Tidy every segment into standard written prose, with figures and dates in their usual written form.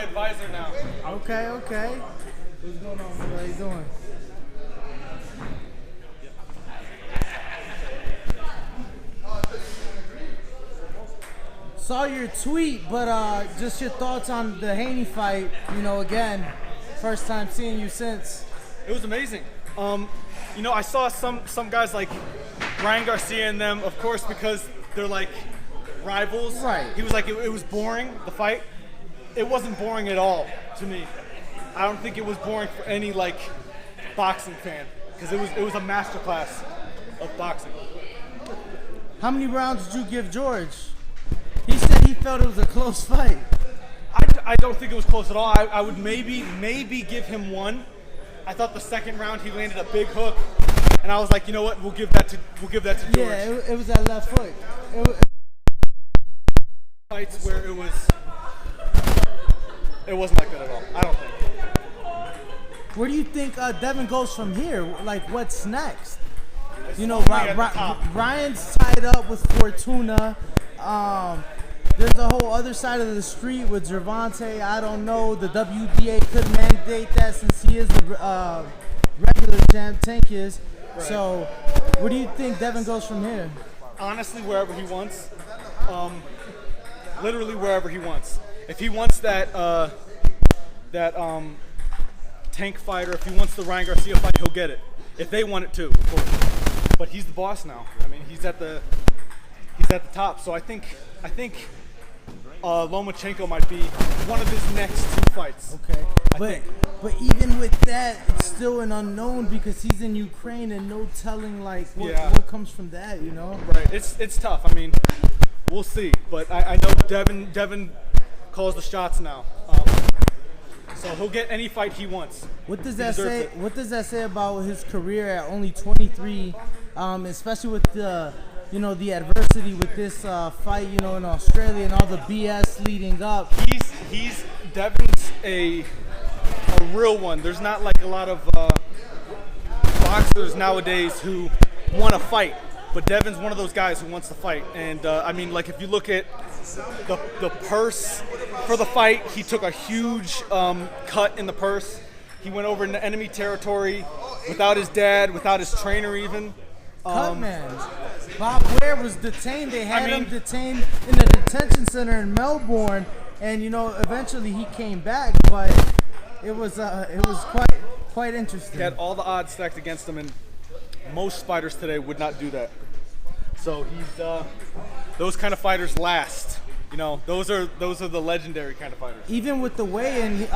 my advisor now. Okay, okay. What's going on, man? How you doing? Saw your tweet, but just your thoughts on the Haney fight. You know, again, first time seeing you since. It was amazing. You know, I saw some guys like Ryan Garcia and them, of course, because they're like rivals. Right. He was like, it was boring, the fight. It wasn't boring at all to me. I don't think it was boring for any like boxing fan, because it was a masterclass of boxing. How many rounds did you give George? He said he felt it was a close fight. I don't think it was close at all. I would maybe give him one. I thought the second round he landed a big hook, and I was like, you know what, we'll give that to George. Yeah, it was that left foot. Fights where it wasn't like that at all. I don't think. Where do you think Devin goes from here? Like, what's next? You know, Ryan's tied up with Fortuna. There's a whole other side of the street with Gervonta. I don't know. The WBA could mandate that since he is the regular champ. Tank is. Right. So, where do you think Devin goes from here? Honestly, wherever he wants. Literally wherever he wants. If he wants that Tank fighter, if he wants the Ryan Garcia fight, he'll get it. If they want it too, of course. But he's the boss now. I mean, he's at the top. So I think Lomachenko might be one of his next two fights. Okay, but even with that, it's still an unknown because he's in Ukraine and no telling like what comes from that, you know? Right. It's tough. I mean, we'll see. But I know Devin calls the shots now. So he'll get any fight he wants. What does that say? What does that say about his career at only 23, especially with the the adversity with this fight, in Australia and all the BS leading up? Devin's a real one. There's not like a lot of boxers nowadays who want to fight, but Devin's one of those guys who wants to fight. And I mean, like if you look at the purse for the fight, he took a huge cut in the purse. He went over into enemy territory without his dad, without his trainer even. Man. Bob Ware was detained. They had him detained in the detention center in Melbourne, and eventually he came back. But it was quite interesting. He had all the odds stacked against him, and most fighters today would not do that. So he's those kind of fighters last. Those are the legendary kind of fighters. Even with the weigh-in,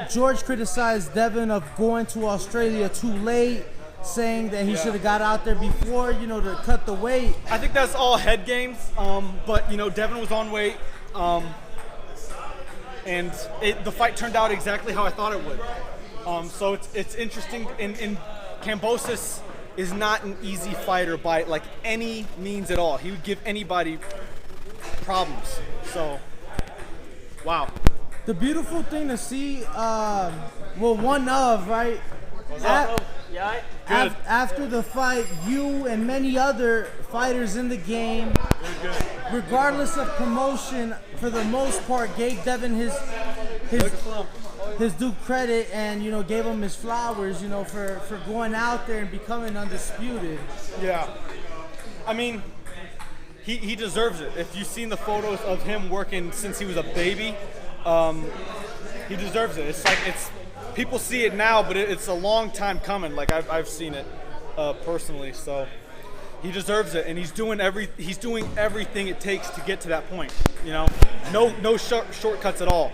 George criticized Devin of going to Australia too late, saying that he should have got out there before, to cut the weight. I think that's all head games, but Devin was on weight, and the fight turned out exactly how I thought it would. So it's interesting. In Kambosos is not an easy fighter by like any means at all. He would give anybody problems. So, wow. The beautiful thing to see, right? After the fight, you and many other fighters in the game, regardless of promotion, for the most part, gave Devin his due credit and gave him his flowers, for going out there and becoming undisputed. Yeah, I mean, he deserves it. If you've seen the photos of him working since he was a baby, he deserves it. It's people see it now, but it's a long time coming. Like I've seen it personally, so he deserves it, and he's doing everything it takes to get to that point. No shortcuts at all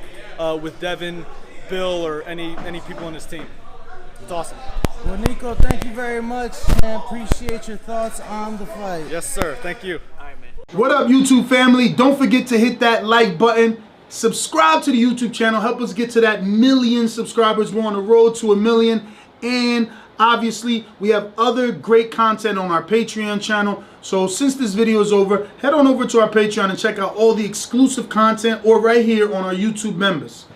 with Devin, Bill, or any people on his team. It's awesome. Well, Nico, thank you very much, and appreciate your thoughts on the fight. Yes, sir. Thank you. All right, man. What up, YouTube family? Don't forget to hit that like button. Subscribe to the YouTube channel. Help us get to that 1 million subscribers. We're on the road to 1 million. And obviously, we have other great content on our Patreon channel. So since this video is over, head on over to our Patreon and check out all the exclusive content or right here on our YouTube members.